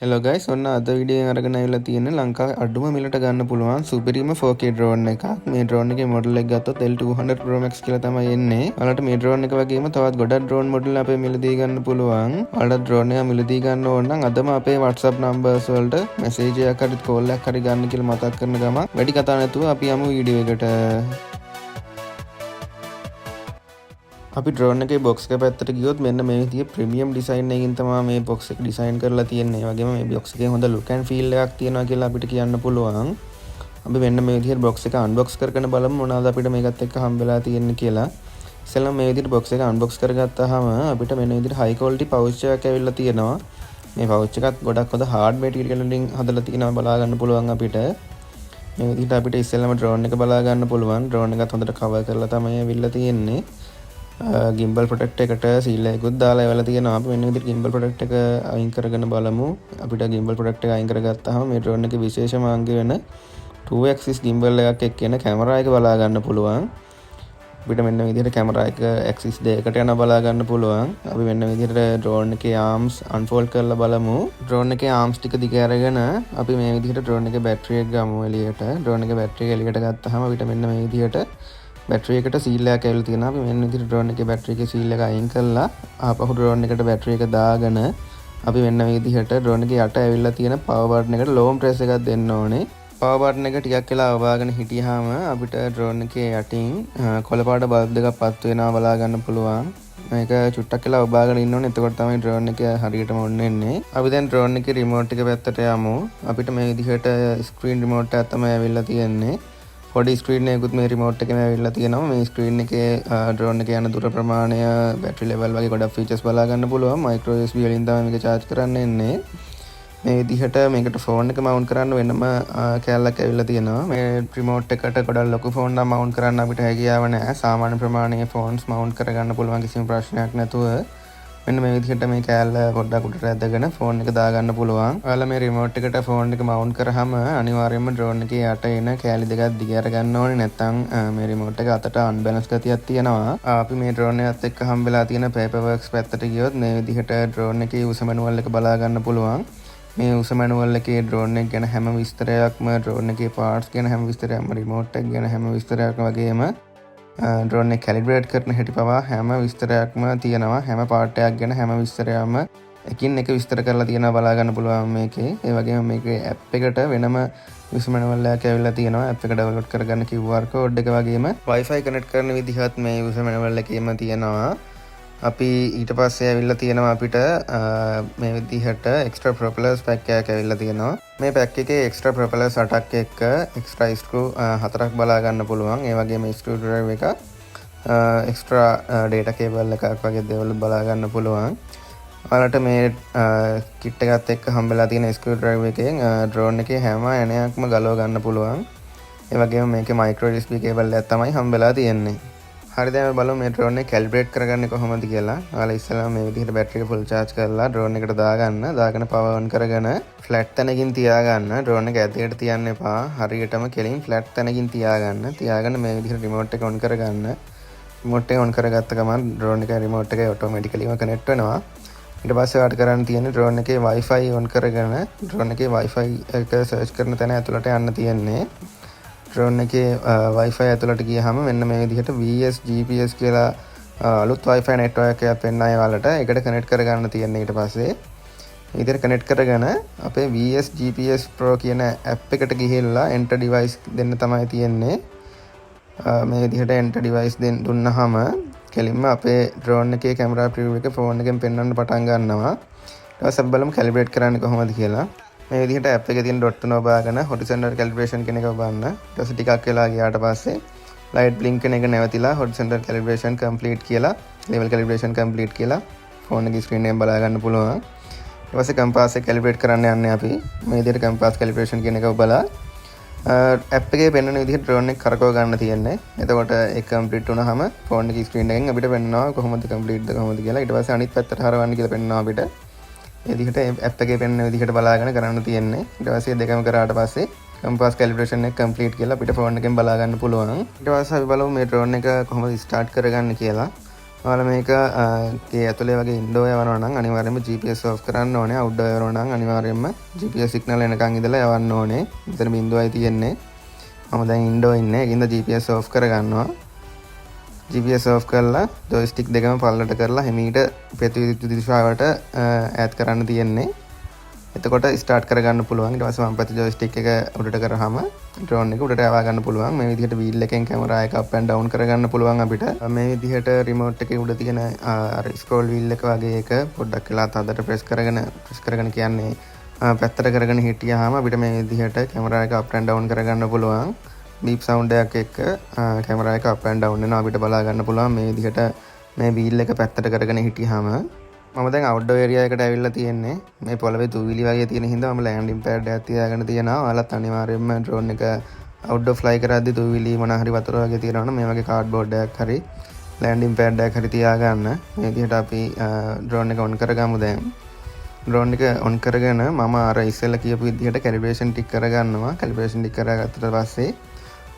Hello guys ඔන්න අද video එකෙන් අරගෙන ආවිල්ලා තියෙන්නේ ලංකාවේ අඩුම මිලට ගන්න පුළුවන් සුපිරිම 4K ඩ්‍රෝන් එකක්. මේ ඩ්‍රෝන් එකේ මොඩල් එක ගත්තොත් L200 Pro Max කියලා තමයි එන්නේ. ඔයාලට මේ ඩ්‍රෝන් එක වගේම තවත් ගොඩක් ඩ්‍රෝන් මොඩල් අපේ මිලදී ගන්න පුළුවන්. ඔයාලට ඩ්‍රෝන් එක මිලදී ගන්න ඕන නම් අදම අපේ WhatsApp numbers වලට message එකක් හරි call එකක් හරි ගන්න කියලා මතක් කරන ගමන් වැඩි කතා නැතුව අපි යමු වීඩියෝ එකට. අපි ඩ්‍රෝන් එකේ බොක්ස් එක පැත්තට ගියොත් මෙන්න මේ විදිහේ ප්‍රීමියම් ඩිසයින් එකකින් තමයි මේ බොක්ස් එක ඩිසයින් කරලා තියෙන්නේ. ඒ වගේම මේ බොක්ස් එකේ හොඳ ලුක් ඇන්ඩ් ෆීල් එකක් තියෙනවා කියලා අපිට කියන්න පුළුවන්. අපි මෙන්න මේ විදිහට බොක්ස් එක අන්බොක්ස් කරගෙන බලමු මොනවද අපිට මේකත් එක්ක හම්බෙලා තියෙන්නේ කියලා. ඉතින් මේ විදිහට බොක්ස් එක අන්බොක්ස් කරගත්තාම අපිට මෙන්න විදිහට හයි ක්වොලිටි පවුච් එකක් ඇවිල්ලා තියෙනවා. මේ පවුච් එකත් ගොඩක් හොඳ හાર્ඩ් මැටීරියල් වලින් හදලා තියෙනවා බලා ගන්න පුළුවන් අපිට. මේ විදිහට අපිට ඉස්සෙල්ලාම ඩ්‍රෝන් එක බලා ගන්න පුළුවන්. ඩ්‍රෝන් එකත් හොඳට කවර් කරලා තමයි ඇවිල්ලා තියෙන්නේ. gimbal protect එකට සීල් එකකුත් දාලා එවලා තියෙනවා. අපි මෙන්න විදිහට gimbal protect එක අයින් කරගෙන බලමු. අපිට gimbal protect එක අයින් කරගත්තාම මේ drone එකේ විශේෂම අංගය වෙන 2 axis gimbal එකක් එක්ක එන කැමරා එක බලා ගන්න පුළුවන්. අපිට මෙන්න විදිහට කැමරා එක axis දෙකකට යන බලා ගන්න පුළුවන්. අපි මෙන්න විදිහට drone එකේ arms unfold කරලා බලමු. drone එකේ arms ටික දිග අරගෙන අපි මේ විදිහට drone එකේ battery එක ගමු එළියට. drone එකේ battery එක එළියට ගත්තාම අපිට මෙන්න මේ විදිහට බැටරි එකට සීල් එකක් ඇවිල්ලා තියෙනවා. අපි මෙන්න විදිහට ඩ්‍රෝන් එකේ බැටරි එකේ සීල් එක අයින් කරලා ආපහු ඩ්‍රෝන් එකට බැටරි එක දාගෙන අපි මෙන්න විදිහට ඩ්‍රෝන් එකේ යට ඇවිල්ලා තියෙන පවර් බටන් එකට ලෝම් ප්‍රෙස් එකක් දෙන්න ඕනේ. පවර් බටන් එක ටිකක් වෙලා වවාගෙන හිටියාම අපිට ඩ්‍රෝන් එකේ යටින් කොළ පාට බල්බ් දෙකක් පත්තු වෙනවා බලා ගන්න පුළුවන්. මේක චුට්ටක් වෙලා වවාගෙන ඉන්න ඕනේ. එතකොට තමයි ඩ්‍රෝන් එක හරියටම ඔන් වෙන්නේ. අපි දැන් ඩ්‍රෝන් එකේ රිමෝට් එක පැත්තට යමු. අපිට මේ විදිහට ස්ක්‍රීන් රිමෝට් එකක් තමයි ඇවිල්ලා තියෙන්නේ. පොඩි ස්ක්‍රීන් එකකුත් මේ රිමෝට් එකේම ඇවිල්ලා තියෙනවා. මේ ස්ක්‍රීන් එකේ ඩ්‍රෝන් එකේ යන දුර ප්‍රමාණය, බැටරි ලෙවල් වගේ ගොඩක් ෆීචර්ස් බලා ගන්න පුළුවන්. මයික්‍රෝ USB වලින් තමයි මේක charge කරන්න එන්නේ. මේ විදිහට මේකට ෆෝන් එක මවුන්ට් කරන්න වෙනම කෑල්ලක් ඇවිල්ලා තියෙනවා. මේ රිමෝට් එකට ගොඩක් ලොකු ෆෝන් නම් මවුන්ට් කරන්න අපිට හැකියාව නැහැ. සාමාන්‍ය ප්‍රමාණයේ ෆෝන්ස් මවුන්ට් කරගන්න පුළුවන් කිසිම ප්‍රශ්නයක් නැතුව මෙන්න මේ විදිහට මේ කෑල්ල පොඩ්ඩක් උඩට ඇදගෙන ෆෝන් එක දාගන්න පුළුවන්. ඔයාලා මේ රිමෝට් එකට ෆෝන් එක මවුන්ට් කරාම අනිවාර්යයෙන්ම ඩ්‍රෝන් එකේ යට එන කෑලි දෙකක් දිග අර ගන්න ඕනේ. නැත්නම් මේ රිමෝට් එක අතට අන්බැලන්ස් ගතියක් තියෙනවා. අපි මේ ඩ්‍රෝන් එකත් එක්ක හම්බෙලා තියෙන පේපර් වර්ක්ස් පැත්තට ගියොත් මේ විදිහට ඩ්‍රෝන් එකේ උස මැනුවල් එක බලා ගන්න පුළුවන්. මේ උස මැනුවල් එකේ ඩ්‍රෝන් එක ගැන හැම විස්තරයක්ම, ඩ්‍රෝන් එකේ පාර්ට්ස් ගැන හැම විස්තරයක්ම, රිමෝට් එක ගැන හැම විස්තරයක්ම වගේම ඩ්‍රෝන් එක කැලිබ්‍රේට් කරන හැටි පවා හැම විස්තරයක්ම තියෙනවා. හැම පාර්ට් එකක් ගැන හැම විස්තරයක්ම එකින් එක විස්තර කරලා තියෙනවා බලා ගන්න පුළුවන් මේකේ. ඒ වගේම මේකේ ඇප් එකට වෙනම යුසර් මැනුවල් එකක් ඇවිල්ලා තියෙනවා. ඇප් එක ඩවුන්ලෝඩ් කරගන්න QR කෝඩ් එක වගේම Wi-Fi කනෙක්ට් කරන විදිහත් මේ යුසර් මැනුවල් එකේම තියෙනවා. අපි ඊට පස්සේ ඇවිල්ලා තියෙනවා අපිට මේ විදිහට එක්ස්ට්‍රා ප්‍රොපෙලර්ස් පැක් එකක් ඇවිල්ලා තියෙනවා. මේ පැක් එකේ එක්ස්ට්‍රා ප්‍රොපෙලර්ස් 8ක් එක්ක එක්ස්ට්‍රා ස්ක්‍රූ 4ක් බලා ගන්න පුළුවන්. ඒ වගේම ස්ක්‍රූ ඩ්‍රයිවර් එක එක්ස්ට්‍රා ඩේටා කේබල් එකක් වගේ දේවල් බලා ගන්න පුළුවන්. ඔයාලට මේ කිට් එකත් එක්ක හම්බෙලා තියෙන ස්ක්‍රූ ඩ්‍රයිවර් එකෙන් ඩ්‍රෝන් එකේ හැම ඇණයක්ම ගලව ගන්න පුළුවන්. ඒ වගේම මේකේ මයික්‍රෝ USB කේබල් එකක් තමයි හම්බෙලා තියෙන්නේ. හරි දැන් බලමු මේ ඩ්‍රෝන් එක කැලිබ්‍රේට් කරගන්නේ කොහොමද කියලා. ඔයාලා ඉස්සෙල්ලාම මේ විදිහට බැටරි එක ෆුල් charge කරලා ඩ්‍රෝන් එකට දාගෙන පවර් ඔන් කරගෙන ෆ්ලැට් තැනකින් තියාගන්න. ඩ්‍රෝන් එක ඇදයට තියන්න එපා. හරියටම කෙලින් ෆ්ලැට් තැනකින් තියාගන්න. තියාගෙන මේ විදිහට රිමෝට් එක ඔන් කරගන්න. රිමෝට් එක ඔන් කරගත්ත ගමන් ඩ්‍රෝන් එක රිමෝට් එක ඔටෝමැටිකලිම කනෙක්ට් වෙනවා. ඊට පස්සේ ඔයාලට කරන්න තියෙන්නේ ඩ්‍රෝන් එකේ Wi-Fi ඔන් කරගෙන ඩ්‍රෝන් එකේ Wi-Fi එක සර්ච් කරන තැන ඇතුළට යන්න තියෙන්නේ. ඩ්‍රෝන් එකේ Wi-Fi ඇතුළට ගියහම මෙන්න මේ විදිහට VS GPS කියලා අලුත් Wi-Fi network එකක් පෙන්නයි ඔයාලට. ඒකට කනෙක්ට් කරගන්න තියෙන්නේ. ඊට පස්සේ විදිහට කනෙක්ට් කරගෙන අපේ VS GPS Pro කියන app එකට ගිහිල්ලා enter device දෙන්න තමයි තියෙන්නේ. මේ විදිහට enter device දුන්නාම කෙලින්ම අපේ ඩ්‍රෝන් එකේ කැමරා preview එක ෆෝන් එකෙන් පෙන්වන්න පටන් ගන්නවා. ඊට පස්සේ අපි බලමු කැලිබ්‍රේට් කරන්නේ කොහොමද කියලා. මේ විදිහට ඇප් එකේ තියෙන ඩොට් තුන ඔබාගෙන horizontal calibration කියන එක ඔබන්න. ඊට පස්සේ ටිකක් වෙලා ගියාට පස්සේ light blink කියන එක නැවතිලා horizontal calibration complete කියලා level calibration complete කියලා ෆෝන් එකේ screen එකෙන් බලා ගන්න පුළුවන්. ඊට පස්සේ compass එක calibrate කරන්න යන්නේ අපි. මේ විදිහට compass calibration කියන එක ඔබලා ඇප් එකේ පෙන්වන විදිහට drone එක කරකව ගන්න තියෙන්නේ. එතකොට ඒක complete වුණාම ෆෝන් එකේ screen එකෙන් අපිට පෙන්වනවා කොහොමද complete ද කොහොමද කියලා. ඊට පස්සේ අනිත් පැත්තට හරවන්න කියලා පෙන්වනවා අපිට. මේ විදිහට ඇප් එකේ පෙන්වන විදිහට බලාගෙන කරන්න තියෙන්නේ. ඊට පස්සේ දෙකම කරාට පස්සේ compass calibration එක complete කියලා අපිට ෆෝන් එකෙන් බලා ගන්න පුළුවන්. ඊට පස්සේ අපි බලමු මේ drone එක කොහොමද start කරගන්න කියලා. ඔයාලා මේක ගේ ඇතුලේ වගේ ඉන්ඩෝ යවනවා නම් අනිවාර්යයෙන්ම GPS off කරන්න ඕනේ. අවුට්ඩෝ යවනවා නම් අනිවාර්යයෙන්ම GPS සිග්නල් එනකන් ඉඳලා යවන්න ඕනේ. මෙතන බිඳුවයි තියෙන්නේ. මම දැන් ඉන්ඩෝ ඉන්නේ. ඒකින්ද GPS off කරගන්නවා. GPS off කරලා ජොයිස්ටික් දෙකම පල්ලට කරලා හිමීට ප්‍රතිවිරුද්ධ දිශාවට ඈඩ් කරන්න තියෙන්නේ. එතකොට ස්ටාර්ට් කරගන්න පුළුවන්. ඊට පස්සේ වම් පැත්තේ ජොයිස්ටික් එක උඩට කරාම ඩ්‍රෝන් එක උඩට යවා ගන්න පුළුවන්. මේ විදිහට වීල් එකෙන් කැමරා එක අප් ඇන්ඩ් ඩවුන් කරගන්න පුළුවන් අපිට. මේ විදිහට රිමෝට් එකේ උඩ තියෙන අර ස්ක්‍රෝල් වීල් එක වගේ එක පොඩ්ඩක් වෙලා තදට ප්‍රෙස් කරගෙන කියන්නේ පැත්තට කරගෙන හිටියාම අපිට මේ විදිහට කැමරා එක අප් ඇන්ඩ් ඩවුන් කරගන්න පුළුවන්. බීප් සවුන්ඩ් එකක් එක්ක කැමරා එක අප් ඇන්ඩ් ඩවුන් වෙනවා අපිට බලා ගන්න පුළුවන්. මේ විදිහට මේ වීල් එක පැත්තට කරගෙන හිටියාම මම දැන් අවුට්ඩෝ ඒරියා එකට ඇවිල්ලා තියෙන්නේ. මේ පොළවේ දූවිලි වගේ තියෙන හින්දා මම ලෑන්ඩින් පෑඩ් එකක් තියාගෙන තියෙනවා. ඔයාලත් අනිවාර්යයෙන්ම ඩ්‍රෝන් එක අවුට්ඩෝ ෆ්ලයි කරද්දී දූවිලි මොන හරි වතුර වගේ තියෙනවා නම් මේ වගේ කාඩ්බෝඩ් එකක් හරි ලෑන්ඩින් පෑඩ් එකක් හරි තියාගන්න. මේ විදිහට අපි ඩ්‍රෝන් එක ඔන් කරගමු දැන්. ඩ්‍රෝන් එක ඔන් කරගෙන මම අර ඉස්සෙල්ලා කියපු විදිහට කැලිබ්‍රේෂන් ටික් කරගන්නවා. කැලිබ්‍රේෂන් ටික් කරගත්තට පස්සේ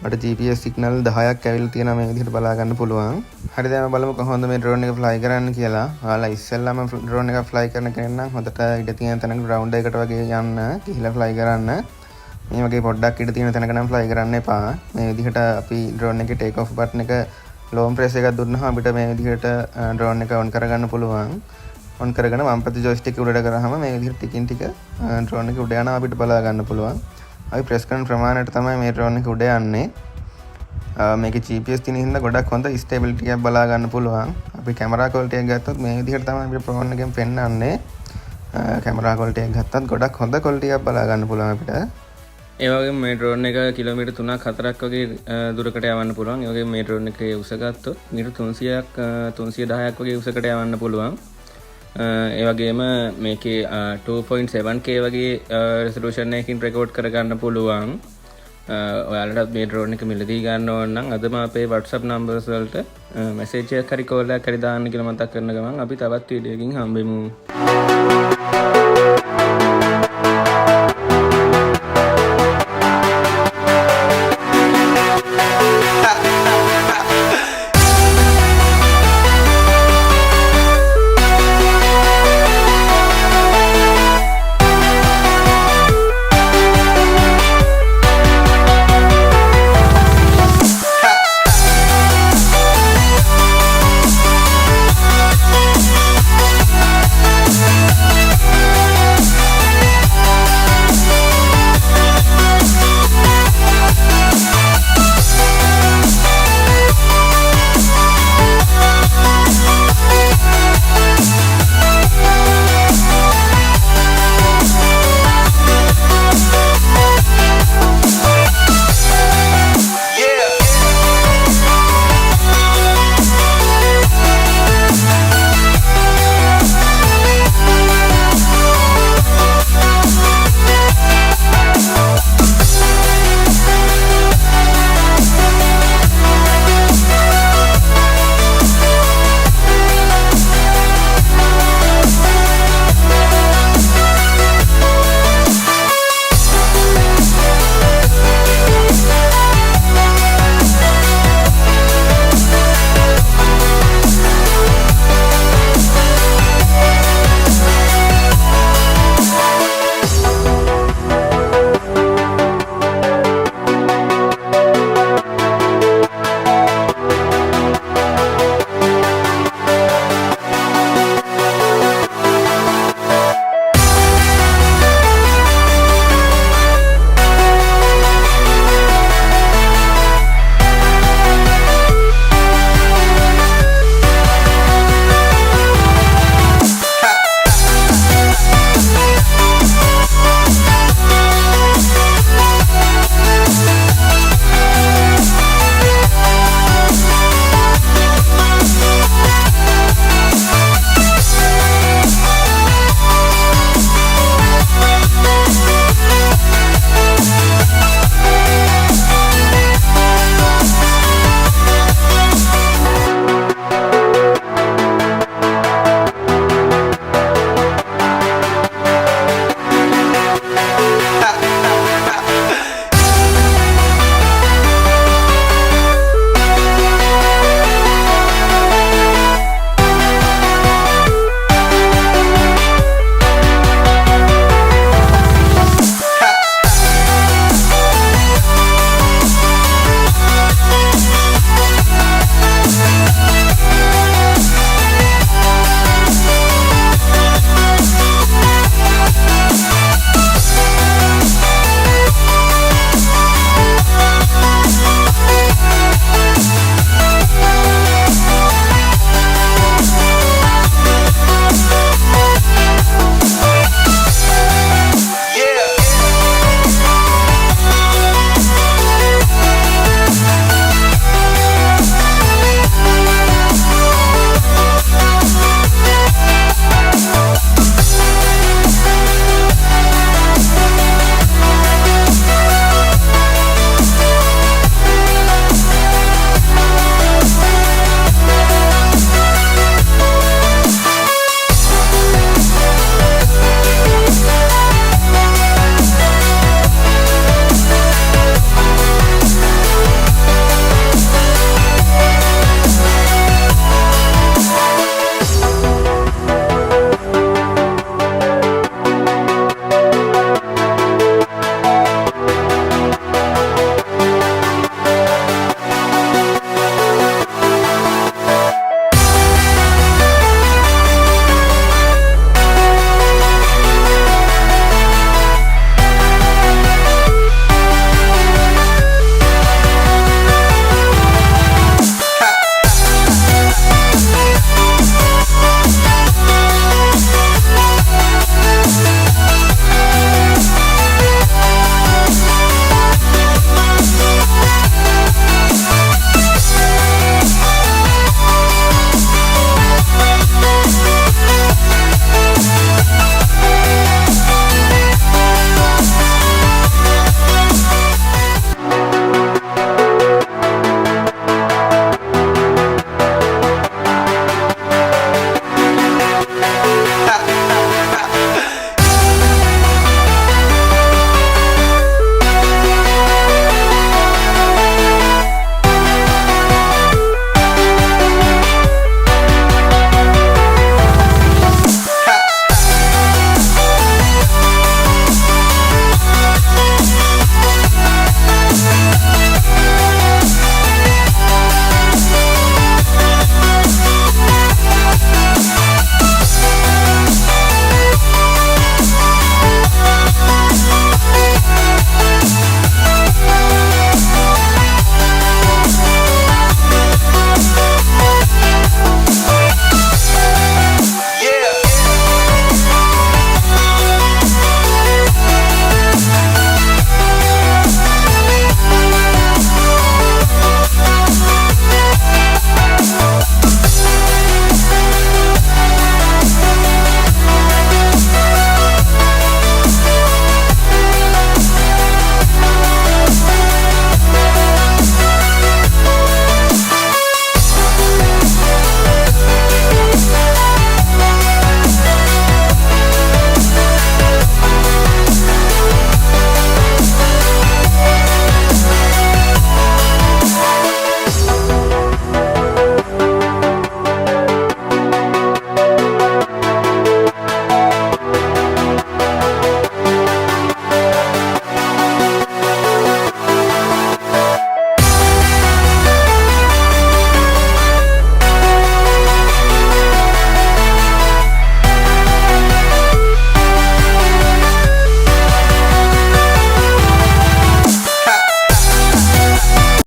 මට GPS සිග්නල් 10ක් ඇවිල්ලා තියෙනවා මේ විදිහට බලා ගන්න පුළුවන්. හරි දැන් බලමු කොහොමද මේ ඩ්‍රෝන් එක ෆ්ලයි කරන්න කියලා. ඔයාලා ඉස්සෙල්ලාම ඩ්‍රෝන් එක ෆ්ලයි කරන කෙනෙක් නම් හොඳට ඉඩ තියෙන තැනක ග්‍රවුන්ඩ් එකකට වගේ යන්න ගිහිලා ෆ්ලයි කරන්න. මේ වගේ පොඩ්ඩක් ඉඩ තියෙන තැනක නම් ෆ්ලයි කරන්න එපා. මේ විදිහට අපි ඩ්‍රෝන් එකේ ටේක් ඔෆ් බටන් එක ලෝම් ප්‍රෙස් එකක් දුන්නාම අපිට මේ විදිහට ඩ්‍රෝන් එක ඔන් කරගන්න පුළුවන්. ඔන් කරගෙන වම් පැත්තේ ජොයිස්ටික් එක උඩට කරාම මේ විදිහට ටිකින් ටික ඩ්‍රෝන් එක උඩ යනවා අපිට බලා ගන්න පුළුවන්. අපි ප්‍රෙස් කරන ප්‍රමාණයට තමයි මේ ඩ්‍රෝන් එක උඩ යන්නේ. මේකේ GPS තියෙන හින්දා ගොඩක් හොඳ ස්ටේබිලිටි එකක් බලා ගන්න පුළුවන්. අපි කැමරා ක්වොලිටි එක ගත්තොත් මේ විදිහට තමයි අපිට ඩ්‍රෝන් එකෙන් පෙන්වන්නේ. කැමරා ක්වොලිටි එක ගත්තත් ගොඩක් හොඳ ක්වොලිටි එකක් බලා ගන්න පුළුවන් අපිට. ඒ වගේම මේ ඩ්‍රෝන් එක කිලෝමීටර් 3ක් 4ක් වගේ දුරකට යවන්න පුළුවන්. ඒ වගේම මේ ඩ්‍රෝන් එකේ උස ගත්තොත් මීටර් 300ක් 310ක් වගේ උසකට යවන්න පුළුවන්. ඒ වගේම මේකේ 2.7K වගේ රෙසලූෂන් එකකින් රෙකෝඩ් කරගන්න පුළුවන්. ඔයාලට මේ ඩ්‍රෝන් එක මිලදී ගන්න ඕන නම් අදම අපේ WhatsApp numbers වලට මැසේජ් එකක් හරි කෝල් එකක් හරි දාන්න කියලා මතක් කරන ගමන් අපි තවත් වීඩියෝ එකකින් හම්බෙමු.